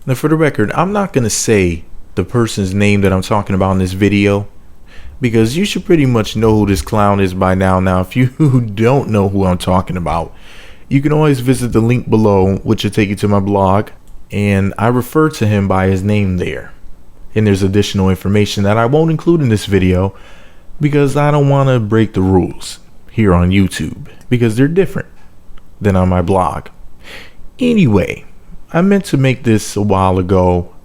Now, for the record, I'm not going to say the person's name that I'm talking about in this video, because you should pretty much know who this clown is by now. Now, if you don't know who I'm talking about, you can always visit the link below, which will take you to my blog, and I refer to him by his name there. And there's additional information that I won't include in this video because I don't want to break the rules here on YouTube, because they're different than on my blog. Anyway, I meant to make this a while ago,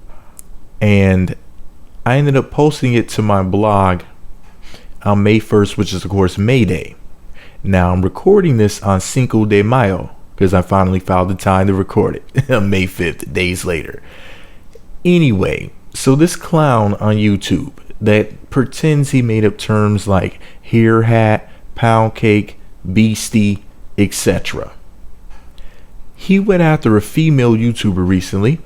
and I ended up posting it to my blog on May 1st, which is of course May Day. Now I'm recording this on Cinco de Mayo because I finally found the time to record it May 5th, days later. Anyway, so this clown on YouTube that pretends he made up terms like hair hat, pound cake, beastie, etc. He went after a female YouTuber recently.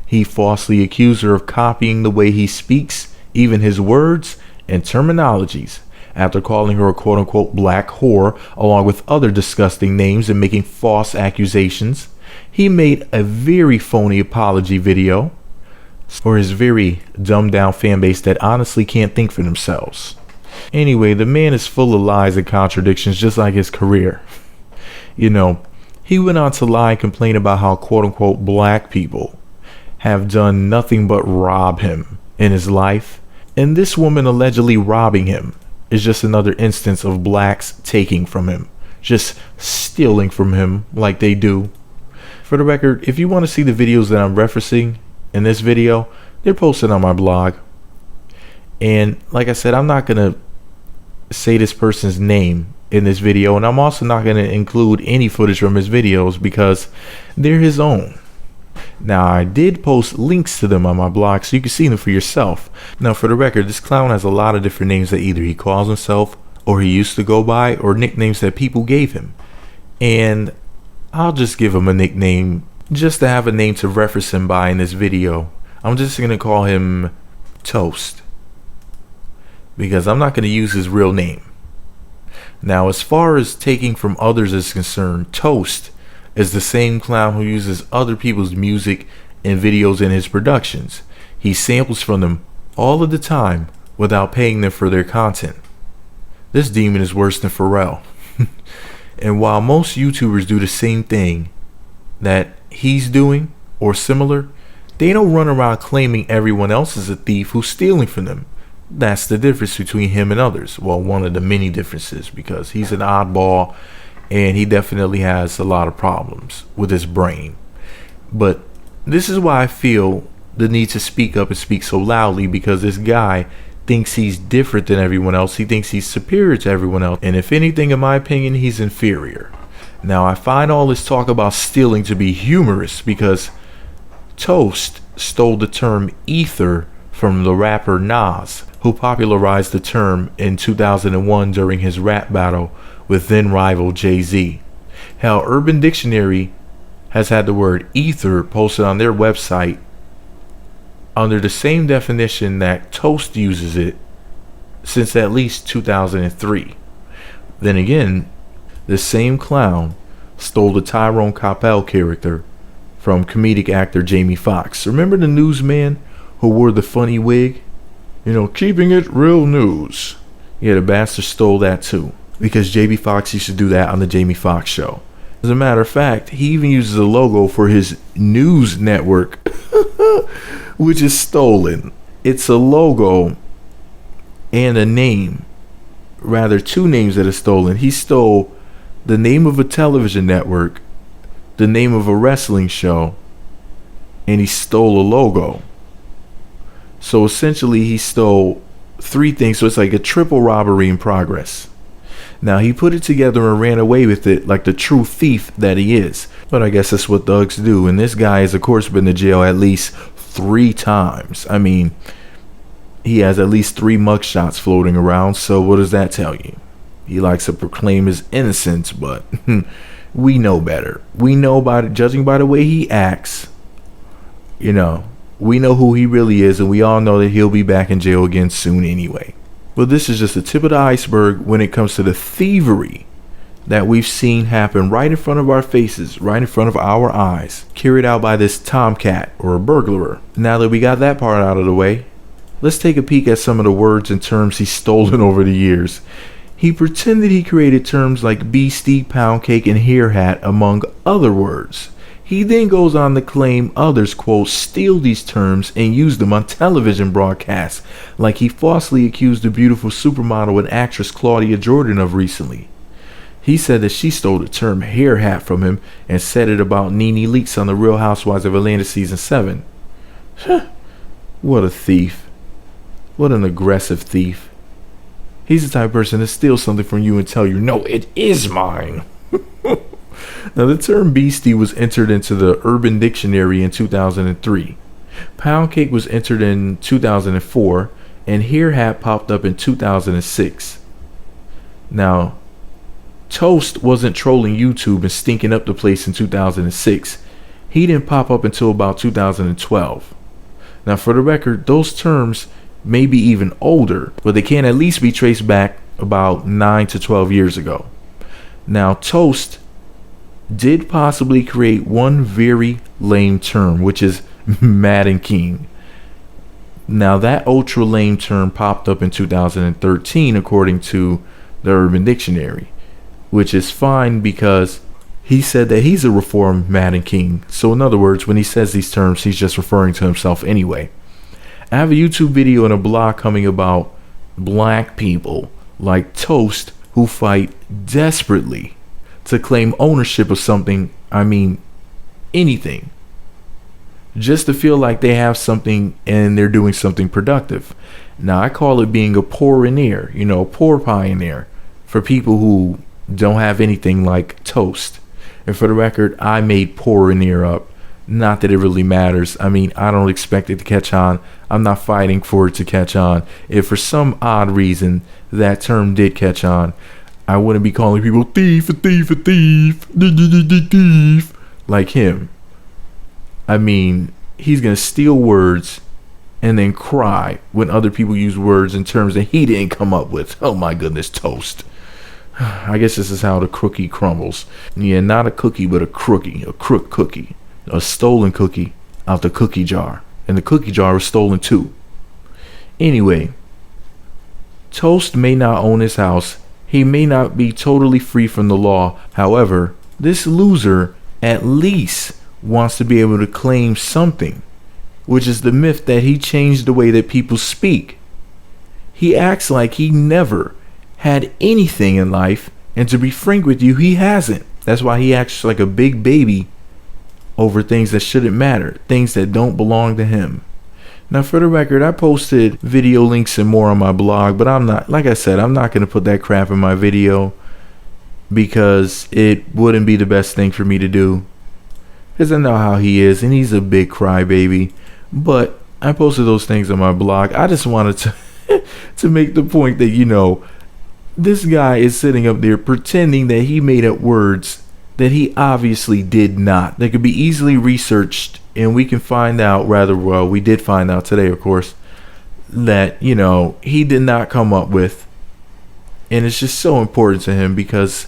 He falsely accused her of copying the way he speaks, even his words and terminologies, after calling her a quote-unquote black whore, along with other disgusting names, and making false accusations. He made a very phony apology video for his very dumbed-down fan base that honestly can't think for themselves. Anyway, the man is full of lies and contradictions, just like his career. You know, he went on to lie and complain about how quote-unquote black people have done nothing but rob him in his life, and this woman allegedly robbing him is just another instance of blacks taking from him, just stealing from him like they do. For the record, if you want to see the videos that I'm referencing in this video, they're posted on my blog. And like I said, I'm not going to say this person's name in this video, and I'm also not going to include any footage from his videos because they're his own. Now, I did post links to them on my blog so you can see them for yourself. Now, for the record, this clown has a lot of different names that either he calls himself or he used to go by, or nicknames that people gave him. And I'll just give him a nickname just to have a name to reference him by in this video. I'm just going to call him Toast, because I'm not going to use his real name. Now, as far as taking from others is concerned, Toast is the same clown who uses other people's music and videos in his productions. He samples from them all of the time without paying them for their content. This demon is worse than Pharrell. And while most YouTubers do the same thing that he's doing or similar, they don't run around claiming everyone else is a thief who's stealing from them. That's the difference between him and others. Well, one of the many differences, because he's an oddball and he definitely has a lot of problems with his brain. But this is why I feel the need to speak up and speak so loudly, because this guy thinks he's different than everyone else. He thinks he's superior to everyone else. And if anything, in my opinion, he's inferior. Now, I find all this talk about stealing to be humorous because Toast stole the term ether from the rapper Nas, who popularized the term in 2001 during his rap battle with then rival Jay-Z. Hell, Urban Dictionary has had the word ether posted on their website under the same definition that Toast uses it since at least 2003. Then again, the same clown stole the Tyrone Coppell character from comedic actor Jamie Foxx. Remember the newsman who wore the funny wig? You know, keeping it real news. Yeah, the bastard stole that too, because Jamie Foxx used to do that on the Jamie Foxx show. As a matter of fact, he even uses a logo for his news network, which is stolen. It's a logo and a name, rather two names that are stolen. He stole the name of a television network, the name of a wrestling show, and he stole a logo. So essentially he stole three things, so it's like a triple robbery in progress. Now, he put it together and ran away with it like the true thief that he is. But I guess that's what thugs do. And this guy has, of course, been to jail at least 3 times. I mean, he has at least 3 mugshots floating around. So what does that tell you? He likes to proclaim his innocence, but we know better. We know judging by the way he acts, you know, we know who he really is, and we all know that he'll be back in jail again soon anyway. But this is just the tip of the iceberg when it comes to the thievery that we've seen happen right in front of our faces, right in front of our eyes, carried out by this tomcat or a burglar. Now that we got that part out of the way, let's take a peek at some of the words and terms he's stolen over the years. He pretended he created terms like beastie, pound cake, and hair hat, among other words. He then goes on to claim others, quote, steal these terms and use them on television broadcasts, like he falsely accused the beautiful supermodel and actress Claudia Jordan of recently. He said that she stole the term hair hat from him and said it about Nene Leakes on The Real Housewives of Atlanta season 7. What a thief. What an aggressive thief. He's the type of person to steal something from you and tell you, no, it is mine. Now, the term beastie was entered into the Urban Dictionary in 2003. Pound cake was entered in 2004, and hair hat popped up in 2006. Now, Toast wasn't trolling YouTube and stinking up the place in 2006. He didn't pop up until about 2012. Now, for the record, those terms may be even older, but they can at least be traced back about 9 to 12 years ago. Now, Toast did possibly create one very lame term, which is Madden King. Now, that ultra lame term popped up in 2013 according to the Urban Dictionary, which is fine because he said that he's a reformed Madden King. So in other words, when he says these terms, he's just referring to himself anyway. I have a YouTube video and a blog coming about black people like Toast who fight desperately to claim ownership of something, I mean anything, just to feel like they have something and they're doing something productive. Now, I call it being a pioneer, a poor pioneer for people who don't have anything like Toast. And for the record, I made pioneer up. Not that it really matters. I mean, I don't expect it to catch on. I'm not fighting for it to catch on. If for some odd reason that term did catch on, I wouldn't be calling people thief, a thief, a thief, thief, like him. I mean, he's going to steal words and then cry when other people use words and terms that he didn't come up with. Oh my goodness, Toast. I guess this is how the cookie crumbles. Yeah, not a cookie, but a crookie, a crook cookie. A stolen cookie out the cookie jar. And the cookie jar was stolen too. Anyway, Toast may not own his house. He may not be totally free from the law. However, this loser at least wants to be able to claim something, which is the myth that he changed the way that people speak. He acts like he never had anything in life, and to be frank with you, he hasn't. That's why he acts like a big baby over things that shouldn't matter, things that don't belong to him. Now, for the record, I posted video links and more on my blog, but I'm not, like I said, I'm not going to put that crap in my video because it wouldn't be the best thing for me to do, because I know how he is and he's a big crybaby. But I posted those things on my blog. I just wanted to make the point that, this guy is sitting up there pretending that he made up words that he obviously did not. They could be easily researched, and we can find out, we did find out today, of course, that, he did not come up with. And it's just so important to him because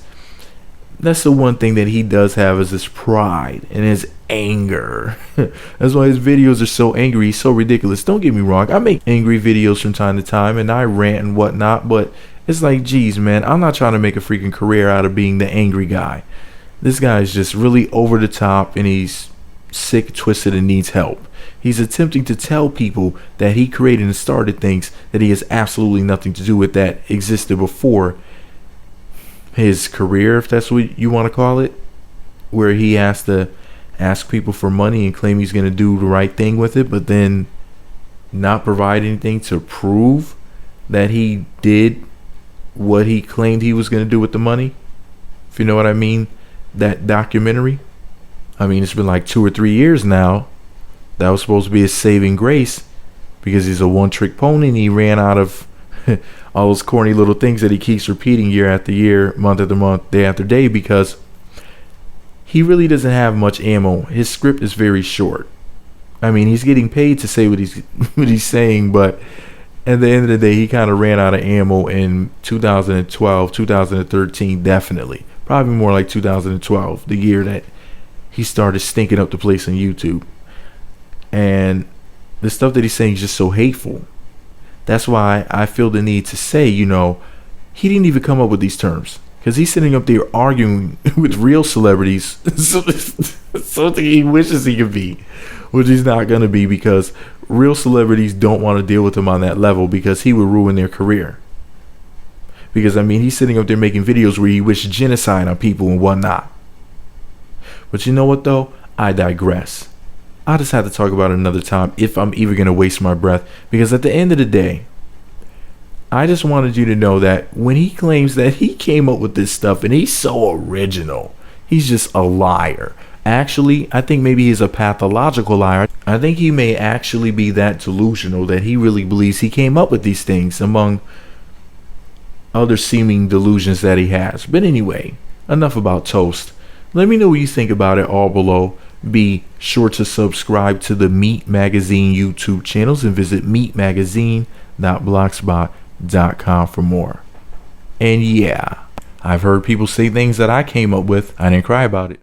that's the one thing that he does have is his pride and his anger. That's why his videos are so angry, so ridiculous. Don't get me wrong, I make angry videos from time to time and I rant and whatnot, but it's like, geez, man, I'm not trying to make a freaking career out of being the angry guy. This guy is just really over the top and he's sick, twisted, and needs help. He's attempting to tell people that he created and started things that he has absolutely nothing to do with that existed before his career, if that's what you want to call it, where he has to ask people for money and claim he's going to do the right thing with it, but then not provide anything to prove that he did what he claimed he was going to do with the money. If you know what I mean, that documentary. I mean, it's been like 2 or 3 years now. That was supposed to be his saving grace because he's a one-trick pony and he ran out of all those corny little things that he keeps repeating year after year, month after month, day after day, because he really doesn't have much ammo. His script is very short. I mean, he's getting paid to say what he's saying, but at the end of the day, he kind of ran out of ammo in 2012, 2013, definitely. Probably more like 2012, the year that he started stinking up the place on YouTube. And the stuff that he's saying is just so hateful. That's why I feel the need to say, he didn't even come up with these terms. Because he's sitting up there arguing with real celebrities, something he wishes he could be, which he's not going to be, because real celebrities don't want to deal with him on that level, because he would ruin their career. Because, he's sitting up there making videos where he wished genocide on people and whatnot. But you know what, though? I digress. I just had to talk about it another time if I'm even going to waste my breath. Because at the end of the day, I just wanted you to know that when he claims that he came up with this stuff and he's so original, he's just a liar. Actually, I think maybe he's a pathological liar. I think he may actually be that delusional that he really believes he came up with these things, among other seeming delusions that he has. But anyway, enough about toast. Let me know what you think about it all below. Be sure to subscribe to the Meat Magazine YouTube channels and visit meatmagazine.blogspot.com for more. And yeah, I've heard people say things that I came up with. I didn't cry about it.